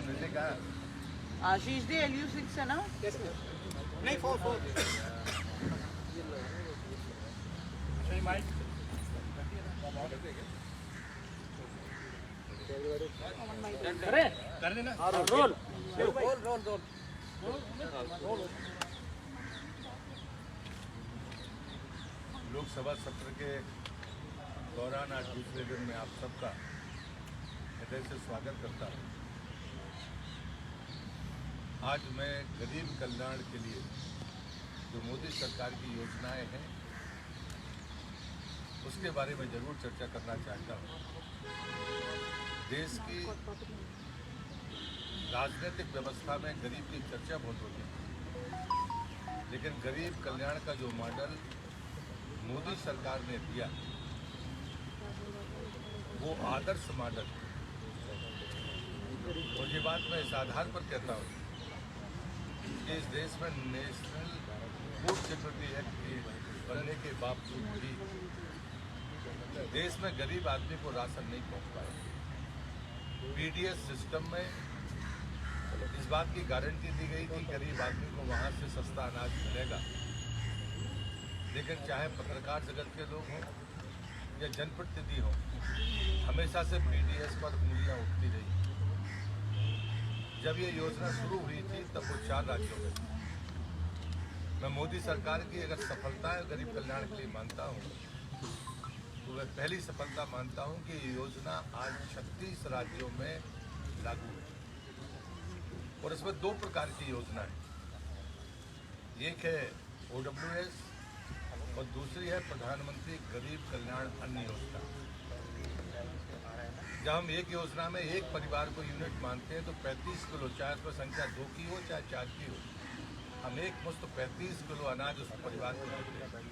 मिलने का आशीष दे LU6 है ना? नहीं 4 सही माइक करे कर देना रोल लोकसभा सत्र के दौरान आज दूसरे दिन में आप सबका हृदय से स्वागत करता हूँ। आज मैं गरीब कल्याण के लिए जो मोदी सरकार की योजनाएं हैं उसके बारे में जरूर चर्चा करना चाहता हूँ। देश की राजनीतिक व्यवस्था में गरीब की चर्चा बहुत होती है, लेकिन गरीब कल्याण का जो मॉडल मोदी सरकार ने दिया वो आदर्श मॉडल, और ये बात मैं इस आधार पर कहता हूँ कि इस देश में नेशनल फूड सिक्योरिटी एक्ट बनने के बावजूद भी देश में गरीब आदमी को राशन नहीं पहुँच पाया। PDS सिस्टम में इस बात की गारंटी दी गई कि गरीब आदमी को वहाँ से सस्ता अनाज मिलेगा, लेकिन चाहे पत्रकार जगत के लोग हों या जनप्रतिनिधि हों, हमेशा से PDS पर उंगलियां उठती रही। जब ये योजना शुरू हुई थी तब वो 4 राज्यों में थी। मैं मोदी सरकार की अगर सफलता है गरीब कल्याण के लिए मानता हूँ तो मैं पहली सफलता मानता हूँ कि ये योजना आज 36 राज्यों में लागू है, और इसमें 2 प्रकार की योजना है। एक है OWS और दूसरी है प्रधानमंत्री गरीब कल्याण अन्न योजना। जब हम एक योजना में एक परिवार को यूनिट मानते हैं तो 35 किलो, चाहे उसमें संख्या 2 की हो चाहे 4 की हो, हम एक मुश्त 35 किलो अनाज उस परिवार को देते हैं।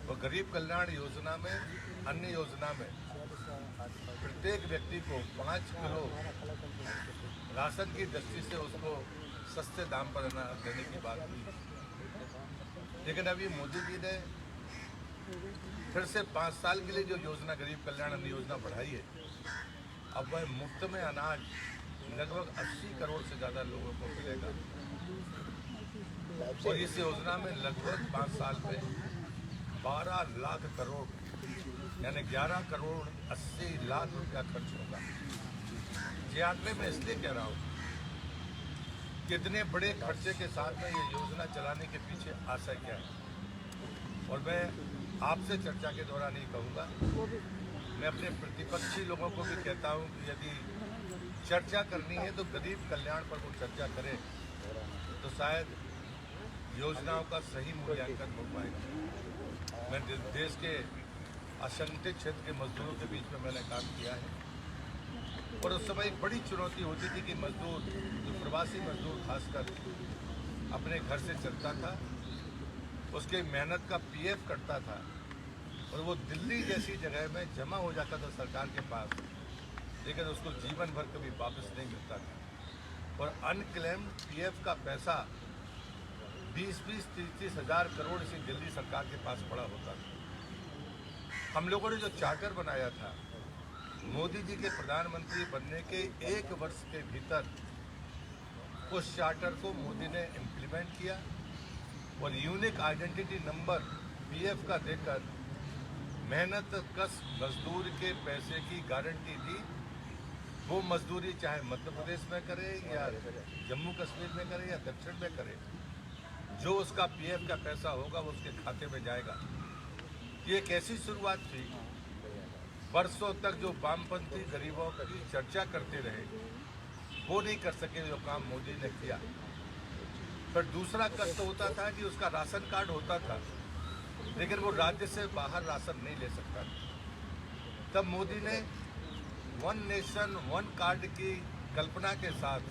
और गरीब कल्याण योजना में, अन्य योजना में प्रत्येक व्यक्ति को 5 किलो राशन की दृष्टि से उसको सस्ते दाम पर अनाज देने की बात की। लेकिन अभी मोदी जी ने फिर से 5 साल के लिए जो योजना गरीब कल्याण अन्न योजना बढ़ाई है, अब वह मुफ्त में अनाज लगभग 80 करोड़ से ज़्यादा लोगों को मिलेगा। और इस योजना में लगभग 5 साल में 12 लाख करोड़ यानी 11 करोड़ 80 लाख रुपया खर्च होगा। ये आंकड़े मैं इसलिए कह रहा हूँ कि इतने बड़े खर्चे के साथ में ये योजना चलाने के पीछे आशय क्या है। और मैं आपसे चर्चा के दौरान ही कहूँगा, मैं अपने प्रतिपक्षी लोगों को भी कहता हूँ कि यदि चर्चा करनी है तो गरीब कल्याण पर वो चर्चा करें, तो शायद योजनाओं का सही मूल्यांकन हो पाएगा। मैं देश के असंगठित क्षेत्र के मजदूरों के बीच में मैंने काम किया है, और उस समय एक बड़ी चुनौती होती थी कि मजदूर, जो प्रवासी मजदूर खासकर अपने घर से चलता था, उसके मेहनत का PF कटता था और वो दिल्ली जैसी जगह में जमा हो जाता था सरकार के पास, लेकिन उसको जीवन भर कभी वापस नहीं मिलता था। और अनक्लेम्ड PF का पैसा 20-30 हज़ार करोड़ इसी दिल्ली सरकार के पास पड़ा होता था। हम लोगों ने जो चार्टर बनाया था, मोदी जी के प्रधानमंत्री बनने के 1 वर्ष के भीतर उस चार्टर को मोदी ने इम्प्लीमेंट किया और यूनिक आइडेंटिटी नंबर PF का देकर मेहनत कश मजदूर के पैसे की गारंटी दी। वो मजदूरी चाहे मध्य प्रदेश में करे या जम्मू कश्मीर में करे या दक्षिण में करे, जो उसका PF का पैसा होगा वो उसके खाते में जाएगा। ये एक ऐसी शुरुआत थी, वर्षों तक जो वामपंथी गरीबों की चर्चा करते रहे वो नहीं कर सके जो काम मोदी ने किया। फिर दूसरा कष्ट होता था कि उसका राशन कार्ड होता था, लेकिन वो राज्य से बाहर राशन नहीं ले सकता था। तब मोदी ने 1 नेशन 1 कार्ड की कल्पना के साथ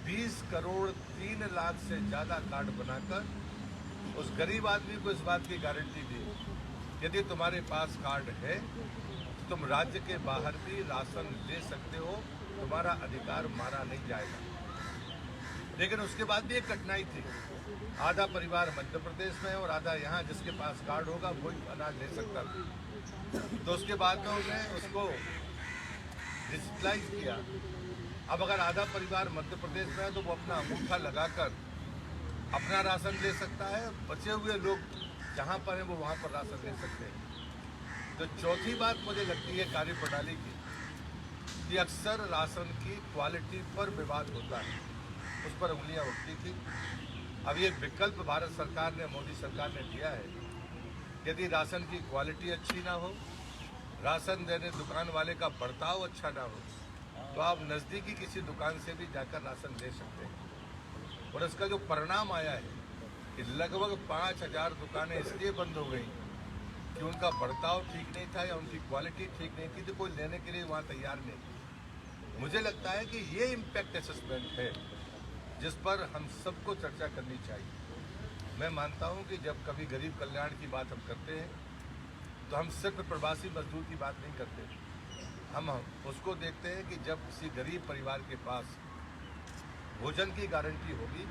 20 करोड़ 3 लाख से ज़्यादा कार्ड बनाकर उस गरीब आदमी को इस बात की गारंटी दी, यदि तुम्हारे पास कार्ड है तुम राज्य के बाहर भी राशन ले सकते हो, तुम्हारा अधिकार मारा नहीं जाएगा। लेकिन उसके बाद भी एक कठिनाई थी, आधा परिवार मध्य प्रदेश में और आधा यहाँ, जिसके पास कार्ड होगा वही अनाज ले सकता था। तो उसके बाद में उन्होंने उसको डिजिटलाइज किया अब अगर आधा परिवार मध्य प्रदेश में है तो वो अपना अंगूठा लगाकर अपना राशन ले सकता है, बचे हुए लोग जहाँ पर हैं वो वहाँ पर राशन ले सकते हैं। तो चौथी बात मुझे लगती है कार्यप्रणाली की, कि अक्सर राशन की क्वालिटी पर विवाद होता है, उस पर उंगलियां उठती थी। अब ये विकल्प भारत सरकार ने, मोदी सरकार ने दिया है, यदि राशन की क्वालिटी अच्छी ना हो, राशन देने दुकान वाले का बर्ताव अच्छा ना हो, तो आप नज़दीकी किसी दुकान से भी जाकर राशन ले सकते हैं। और इसका जो परिणाम आया है कि लगभग 5000 दुकानें इसलिए बंद हो गई कि उनका बर्ताव ठीक नहीं था या उनकी क्वालिटी ठीक नहीं थी, तो कोई लेने के लिए वहाँ तैयार नहीं। मुझे लगता है कि ये इम्पैक्ट असेसमेंट है जिस पर हम सबको चर्चा करनी चाहिए। मैं मानता हूँ कि जब कभी गरीब कल्याण की बात हम करते हैं तो हम सिर्फ प्रवासी मजदूर की बात नहीं करते, हम उसको देखते हैं कि जब किसी गरीब परिवार के पास भोजन की गारंटी होगी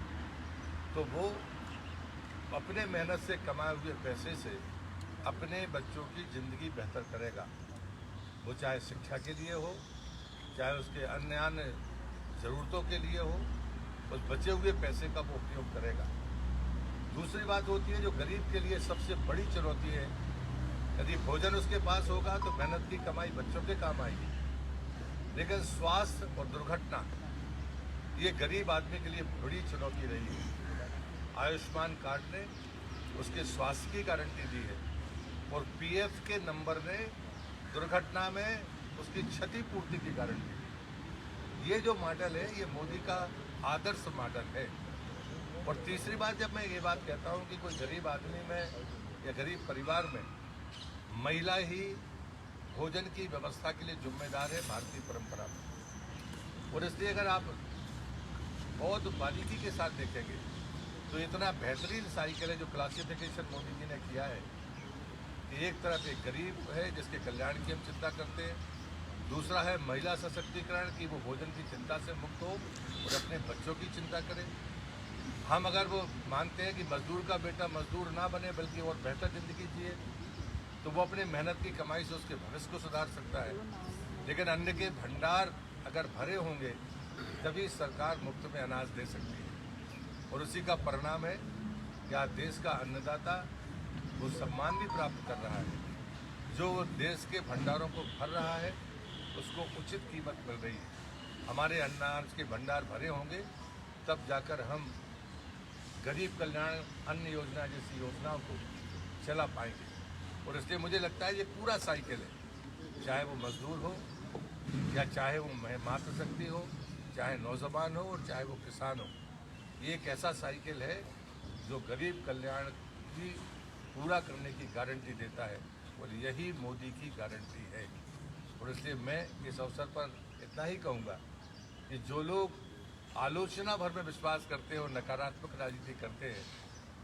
तो वो अपने मेहनत से कमाए हुए पैसे से अपने बच्चों की ज़िंदगी बेहतर करेगा। वो चाहे शिक्षा के लिए हो, चाहे उसके अन्य ज़रूरतों के लिए हो, उस बचे हुए पैसे का वो उपयोग करेगा। दूसरी बात होती है जो गरीब के लिए सबसे बड़ी चुनौती है, यदि भोजन उसके पास होगा तो मेहनत की कमाई बच्चों के काम आएगी, लेकिन स्वास्थ्य और दुर्घटना ये गरीब आदमी के लिए बड़ी चुनौती रही है। आयुष्मान कार्ड ने उसके स्वास्थ्य की गारंटी दी है और पीएफ के नंबर ने दुर्घटना में उसकी क्षतिपूर्ति की गारंटी दी। ये जो मॉडल है ये मोदी का आदर्श मॉडल है। और तीसरी बात, जब मैं ये बात कहता हूँ कि कोई गरीब आदमी में या गरीब परिवार में महिला ही भोजन की व्यवस्था के लिए जिम्मेदार है भारतीय परंपरा में, और इसलिए अगर आप बहुत बारीकी के साथ देखेंगे तो इतना बेहतरीन साइकिल है जो क्लासिफिकेशन मोदी जी ने किया है कि एक तरफ एक गरीब है जिसके कल्याण की हम चिंता करते हैं, दूसरा है महिला सशक्तिकरण की वो भोजन की चिंता से मुक्त हो और अपने बच्चों की चिंता करे। हम अगर वो मानते हैं कि मजदूर का बेटा मजदूर ना बने बल्कि और बेहतर ज़िंदगी जिए, तो वो अपने मेहनत की कमाई से उसके भविष्य को सुधार सकता है। लेकिन अन्न के भंडार अगर भरे होंगे तभी सरकार मुफ्त में अनाज दे सकती है, और उसी का परिणाम है कि आज देश का अन्नदाता वो सम्मान भी प्राप्त कर रहा है। जो देश के भंडारों को भर रहा है उसको उचित कीमत मिल रही है। हमारे अनाज के भंडार भरे होंगे तब जाकर हम गरीब कल्याण अन्न योजना जैसी योजनाओं को चला पाएंगे। और इसलिए मुझे लगता है ये पूरा साइकिल है, चाहे वो मजदूर हो या चाहे वो मातृशक्ति हो, चाहे नौजवान हो और चाहे वो किसान हो, ये एक ऐसा साइकिल है जो गरीब कल्याण की पूरा करने की गारंटी देता है, और यही मोदी की गारंटी है। और इसलिए मैं इस अवसर पर इतना ही कहूँगा कि जो लोग आलोचना भर में विश्वास करते हैं और नकारात्मक राजनीति करते हैं,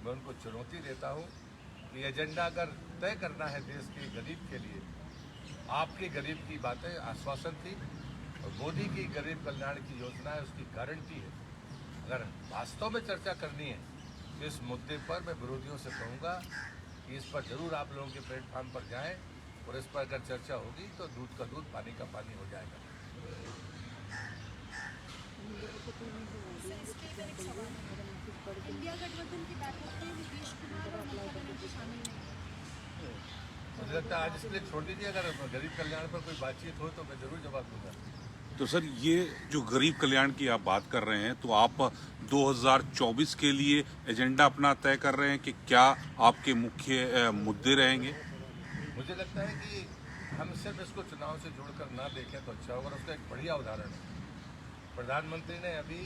मैं उनको चुनौती देता हूँ कि एजेंडा अगर तय करना है देश के गरीब के लिए, आपके गरीब की बातें आश्वासन थी और मोदी की गरीब कल्याण की योजना है, उसकी गारंटी है। अगर वास्तव में चर्चा करनी है तो इस मुद्दे पर मैं विरोधियों से कहूँगा कि इस पर जरूर आप लोगों के प्लेटफॉर्म पर जाएं, और इस पर अगर चर्चा होगी तो दूध का दूध पानी का पानी हो जाएगा। इंडिया गठबंधन की बैठक में नीतीश कुमार और ममता बनर्जी शामिल नहीं। मुझे लगता है आज इसलिए छोड़ दीजिए, अगर गरीब कल्याण पर कोई बातचीत हो तो मैं जरूर जवाब दूंगा। तो सर, ये जो गरीब कल्याण की आप बात कर रहे हैं, तो आप 2024 के लिए एजेंडा अपना तय कर रहे हैं कि क्या आपके मुख्य मुद्दे रहेंगे? मुझे लगता है कि हम सिर्फ इसको चुनाव से जोड़कर ना देखें तो अच्छा होगा। उसका एक बढ़िया उदाहरण है, प्रधानमंत्री ने अभी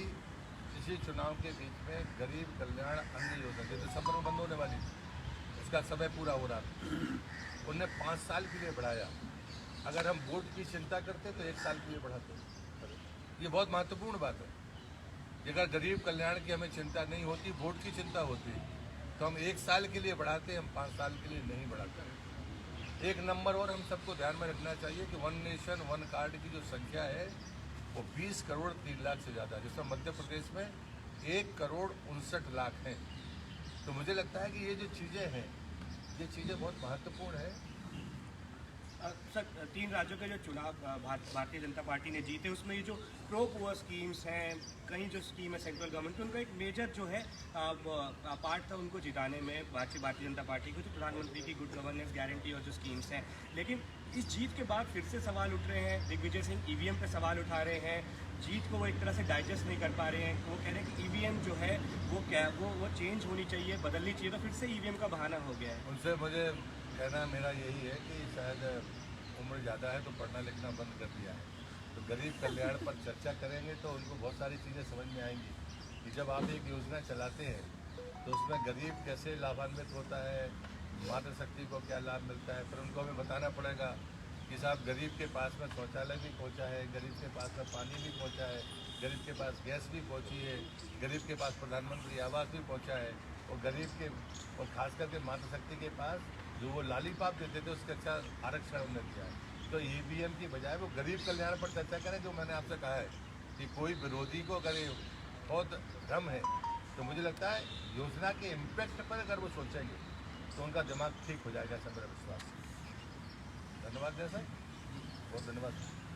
इसी चुनाव के बीच में गरीब कल्याण अन्न योजना जो दिसंबर में बंद होने वाली थी, उसका समय पूरा हो रहा था, उनने 5 साल के लिए बढ़ाया। अगर हम वोट की चिंता करते तो 1 साल के लिए बढ़ाते। ये बहुत महत्वपूर्ण बात है कि अगर गरीब कल्याण की हमें चिंता नहीं होती, वोट की चिंता होती, तो हम 1 साल के लिए बढ़ाते, हम 5 साल के लिए नहीं बढ़ाते। एक नंबर और हम सबको ध्यान में रखना चाहिए कि वन नेशन वन कार्ड की जो संख्या है वो 20 करोड़ 3 लाख से ज़्यादा है, जिसमें मध्य प्रदेश में 1 करोड़ 59 लाख हैं। तो मुझे लगता है कि ये जो चीज़ें हैं ये चीज़ें बहुत महत्वपूर्ण है। सर 3 राज्यों के जो चुनाव भारतीय जनता पार्टी ने जीते उसमें ये जो प्रो पुअर स्कीम्स हैं, कहीं जो स्कीम है सेंट्रल गवर्नमेंट, उनका एक मेजर जो है पार्ट था उनको जिताने में भारतीय जनता पार्टी को, जो प्रधानमंत्री की गुड गवर्नेंस गारंटी और जो स्कीम्स हैं। लेकिन इस जीत के बाद फिर से सवाल उठ रहे हैं, दिग्विजय सिंह ईवीएम पे सवाल उठा रहे हैं, जीत को वो एक तरह से डाइजेस्ट नहीं कर पा रहे हैं। वो कह रहे हैं कि ईवीएम जो है वो चेंज होनी चाहिए, बदलनी चाहिए, तो फिर से ईवीएम का बहाना हो गया है। उनसे मुझे कहना मेरा यही है कि शायद उम्र ज़्यादा है तो पढ़ना लिखना बंद कर दिया है, तो गरीब कल्याण पर चर्चा करेंगे तो उनको बहुत सारी चीज़ें समझ में आएंगी कि जब आप एक योजना चलाते हैं तो उसमें गरीब कैसे लाभान्वित होता है, मातृशक्ति को क्या लाभ मिलता है। फिर उनको हमें बताना पड़ेगा कि साहब गरीब के पास में शौचालय भी पहुंचा है, गरीब के पास में पानी भी पहुंचा है, गरीब के पास गैस भी पहुंची है, गरीब के पास प्रधानमंत्री आवास भी पहुंचा है, और गरीब के और खास करके मातृशक्ति के पास जो वो लालीपाप देते थे उसका अच्छा आरक्षण उन्होंने किया है। तो ईवीएम की बजाय वो गरीब कल्याण पर चर्चा करें। जो मैंने आपसे कहा है कि कोई विरोधी को अगर बहुत भ्रम है तो मुझे लगता है योजना के इम्पैक्ट पर अगर वो सोचेंगे तो उनका दिमाग ठीक हो जाएगा, ऐसा मेरा विश्वास है। धन्यवाद जय सर, बहुत धन्यवाद।